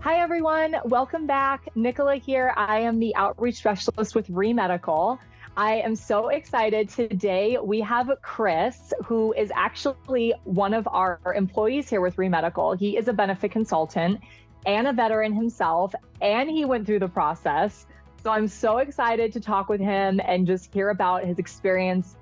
Hi, everyone. Welcome back. Nicola here. I am the outreach specialist with REE Medical. I am so excited. Today, we have Chris, who is actually one of our employees here with REE Medical. He is a benefit consultant and a veteran himself, and he went through the process. So I'm so excited to talk with him and just hear about his experience,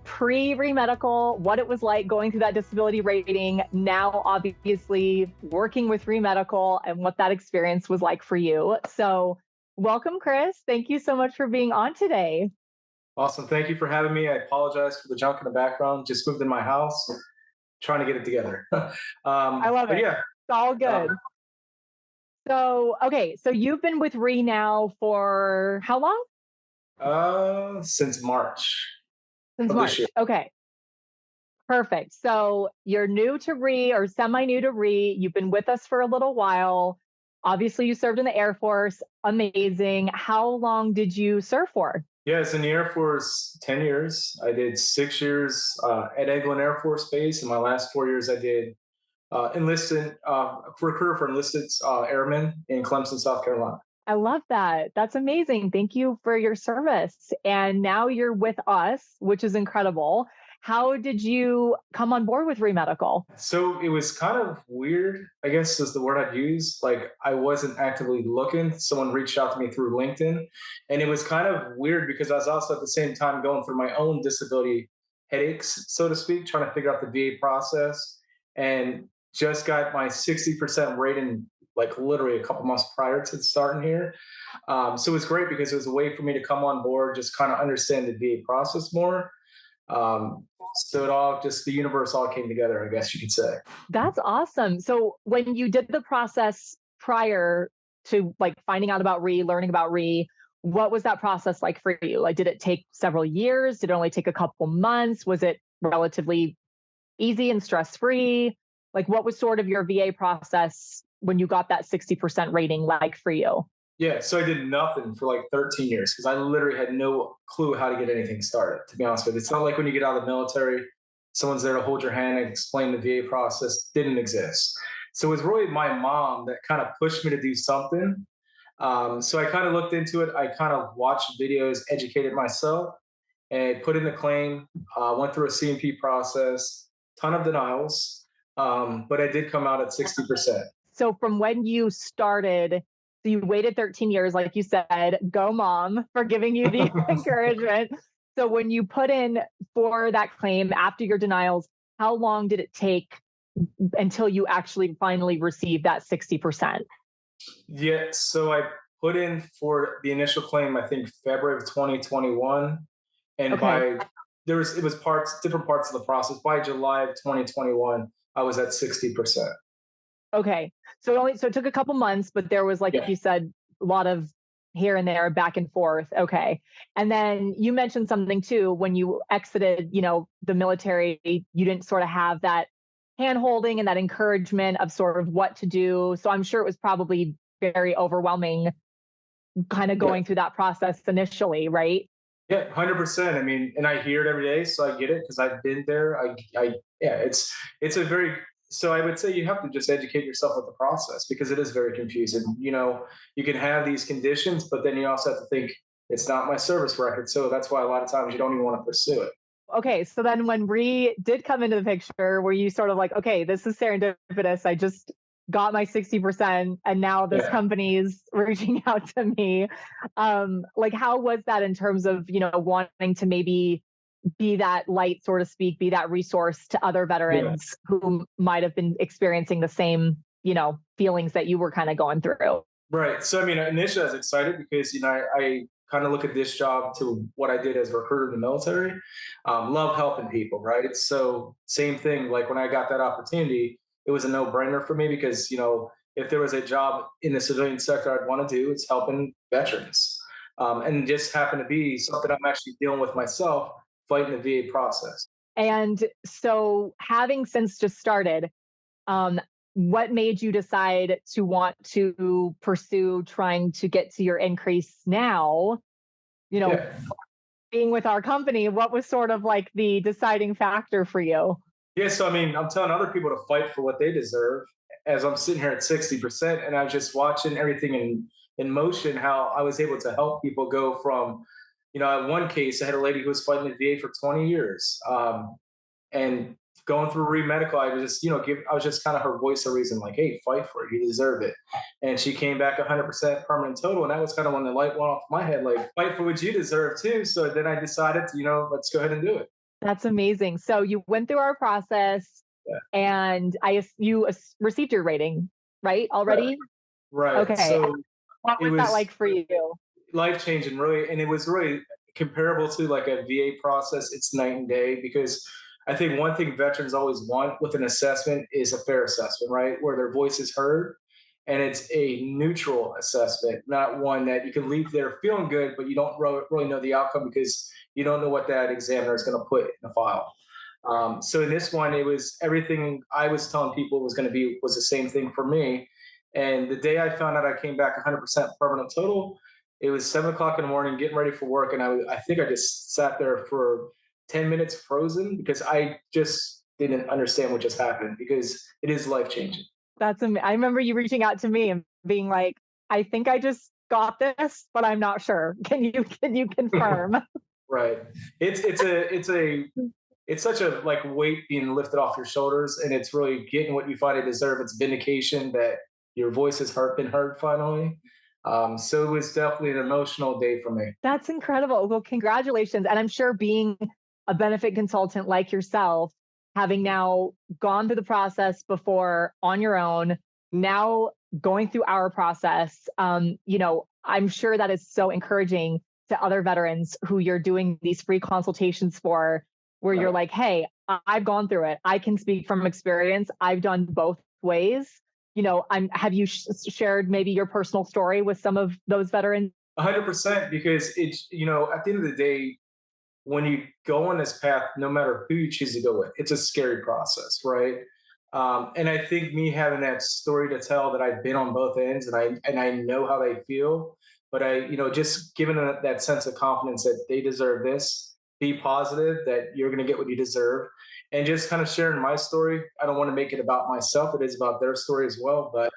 pre-REE Medical, what it was like going through that disability rating, now obviously working with REE Medical, and what that experience was like for you. So welcome, Chris. Thank you so much for being on today. Awesome. Thank you for having me. I apologize for the junk in the background. Just moved in my house, trying to get it together. I love But it. yeah, It's all uh, good. So you've been with REE now for how long? since March Since of this year. March. Okay. Perfect. So you're new to RE or semi new to RE. You've been with us for a little while. Obviously, you served in the Air Force. Amazing. How long did you serve for? Yeah, it's in the Air Force 10 years. I did 6 years at Eglin Air Force Base. And my last 4 years, I did enlisted recruiter for enlisted airmen in Clemson, South Carolina. I love that. That's amazing. Thank you for your service. And now you're with us, which is incredible. How did you come on board with RE Medical? So it was kind of weird, I guess is the word I'd use. Like I wasn't actively looking. Someone reached out to me through LinkedIn. And it was kind of weird because I was also at the same time going through my own disability headaches, so to speak, trying to figure out the VA process and just got my 60% rating like literally a couple months prior to starting here. So it was great because it was a way for me to come on board, just kind of understand the VA process more. So it all just the universe all came together, I guess you could say. That's awesome. So when you did the process prior to like finding out about RE, learning about RE, what was that process like for you? Like, did it take several years? Did it only take a couple months? Was it relatively easy and stress free? Like, what was sort of your VA process when you got that 60% rating like for you? Yeah, so I did nothing for like 13 years because I literally had no clue how to get anything started, to be honest with you. It's not like when you get out of the military, someone's there to hold your hand and explain the VA process. Didn't exist. So it was really my mom that kind of pushed me to do something. So I kind of looked into it. I kind of watched videos, educated myself, and put in the claim. Went through a CMP process, ton of denials, but I did come out at 60%. So from when you started, so you waited 13 years, like you said, go mom for giving you the encouragement. So when you put in for that claim after your denials, how long did it take until you actually finally received that 60%? Yeah, so I put in for the initial claim, I think February of 2021, and Okay. by it was different parts of the process. By July of 2021, I was at 60%. Okay. So it took a couple months, but there was, like Yeah, you said, a lot of here and there, back and forth. Okay. And then you mentioned something too, when you exited, the military, you didn't sort of have that hand holding and that encouragement of sort of what to do. So I'm sure it was probably very overwhelming kind of yeah, going through that process initially, right? yeah, 100%. I mean, and I hear it every day, so I get it because I've been there. Yeah, it's a very so I would say you have to just educate yourself with the process because it is very confusing. You can have these conditions, but then you also have to think it's not my service record. So that's why a lot of times you don't even want to pursue it. Okay, so then when Ree did come into the picture, were you sort of like, okay, this is serendipitous. I just got my 60% and now this Yeah. company's reaching out to me. Like how was that in terms of, wanting to maybe be that light, so to speak, be that resource to other Yeah. veterans who might have been experiencing the same, feelings that you were kind of going through? Right. So I mean, initially I was excited because I kind of look at this job to what I did as a recruiter in the military. Love helping people, right? So same thing. Like when I got that opportunity, it was a no brainer for me because if there was a job in the civilian sector I'd want to do, it's helping veterans, and just happened to be something I'm actually dealing with myself, fighting the VA process. And so having since just started, um, what made you decide to want to pursue trying to get to your increase now? You know, Yeah. being with our company, what was sort of like the deciding factor for you? Yeah, so I mean, I'm telling other people to fight for what they deserve. as I'm sitting here at 60%, and I was just watching everything in motion, how I was able to help people go from, at one case, I had a lady who was fighting the VA for 20 years. And going through REE Medical, I was just, I was just kind of her voice of reason, like, hey, fight for it, you deserve it. And she came back 100% permanent total, and that was kind of when the light went off my head, like, fight for what you deserve too. So then I decided to, let's go ahead and do it. That's amazing. So you went through our process, Yeah. and you received your rating, right? Already? Right. Okay. So what was that like for you? Life changing, really, and it was really comparable to like a VA process. It's night and day, because I think one thing veterans always want with an assessment is a fair assessment, right? Where their voice is heard, and it's a neutral assessment, not one that you can leave there feeling good, but you don't really know the outcome because you don't know what that examiner is going to put in the file. So in this one, it was everything I was telling people was the same thing for me. And the day I found out I came back 100% permanent total, it was 7 o'clock in the morning, getting ready for work, and I think I just sat there for 10 minutes frozen because I just didn't understand what just happened, because it is life changing. I remember you reaching out to me and being like, I think I just got this, but I'm not sure. Can you confirm? Right. It's such a like weight being lifted off your shoulders, and it's really getting what you finally deserve. It's vindication that your voice has been heard finally. So it was definitely an emotional day for me. That's incredible. Well, congratulations. And I'm sure being a benefit consultant like yourself, having now gone through the process before on your own, now going through our process, I'm sure that is so encouraging to other veterans who you're doing these free consultations for, where you're like, hey, I've gone through it. I can speak from experience. I've done both ways. Have you shared maybe your personal story with some of those veterans? 100%, because it's, at the end of the day, when you go on this path, no matter who you choose to go with, it's a scary process, right? And I think me having that story to tell, that I've been on both ends, and I know how they feel, but just giving that sense of confidence that they deserve this, be positive, that you're going to get what you deserve, and just kind of sharing my story. I don't want to make it about myself. It is about their story as well, but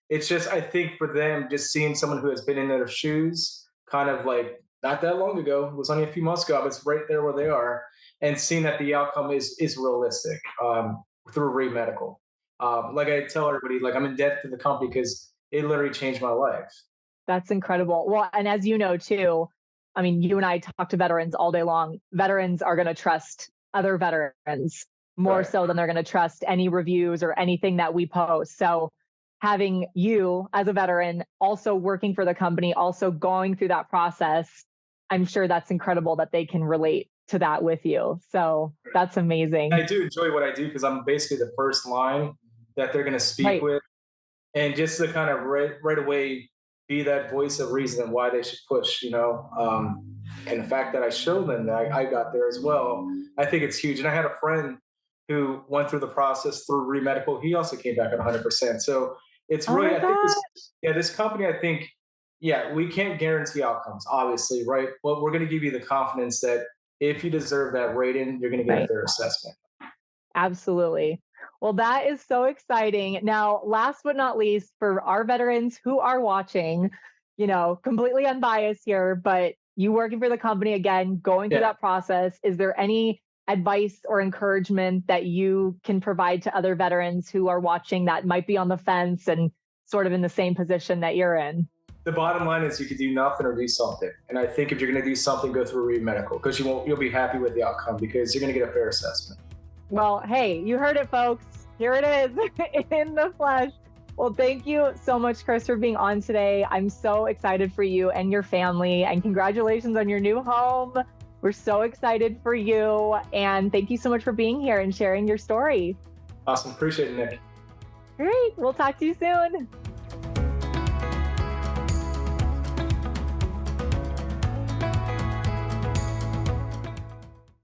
it's just, I think for them, just seeing someone who has been in their shoes, kind of like not that long ago, it was only a few months ago, I was right there where they are, and seeing that the outcome is realistic, through REE Medical. Like I tell everybody, like, I'm in debt to the company because it literally changed my life. That's incredible. Well, and as you know too, I mean, you and I talk to veterans all day long. Veterans are going to trust other veterans more Right. so than they're going to trust any reviews or anything that we post. So having you as a veteran also working for the company, also going through that process, I'm sure that's incredible that they can relate to that with you. So that's amazing. I do enjoy what I do because I'm basically the first line that they're going to speak Right. with, and just to kind of right away be that voice of reason and why they should push, and the fact that I showed them that I got there as well, I think it's huge. And I had a friend who went through the process through REE Medical. He also came back at 100%. So it's Oh really, my I think God. this company, I think, yeah, we can't guarantee outcomes, obviously, right? But we're going to give you the confidence that if you deserve that rating, you're going to get a Right. fair assessment. Absolutely. Well, that is so exciting. Now, last but not least, for our veterans who are watching, completely unbiased here, but you working for the company again, going through Yeah. that process, is there any advice or encouragement that you can provide to other veterans who are watching that might be on the fence and sort of in the same position that you're in? The bottom line is you could do nothing or do something. And I think if you're going to do something, go through REE Medical, because you'll be happy with the outcome because you're going to get a fair assessment. Well, hey, you heard it, folks. Here it is in the flesh. Well, thank you so much, Chris, for being on today. I'm so excited for you and your family, and congratulations on your new home. We're so excited for you. And thank you so much for being here and sharing your story. Awesome. Appreciate it, Nick. Great. We'll talk to you soon.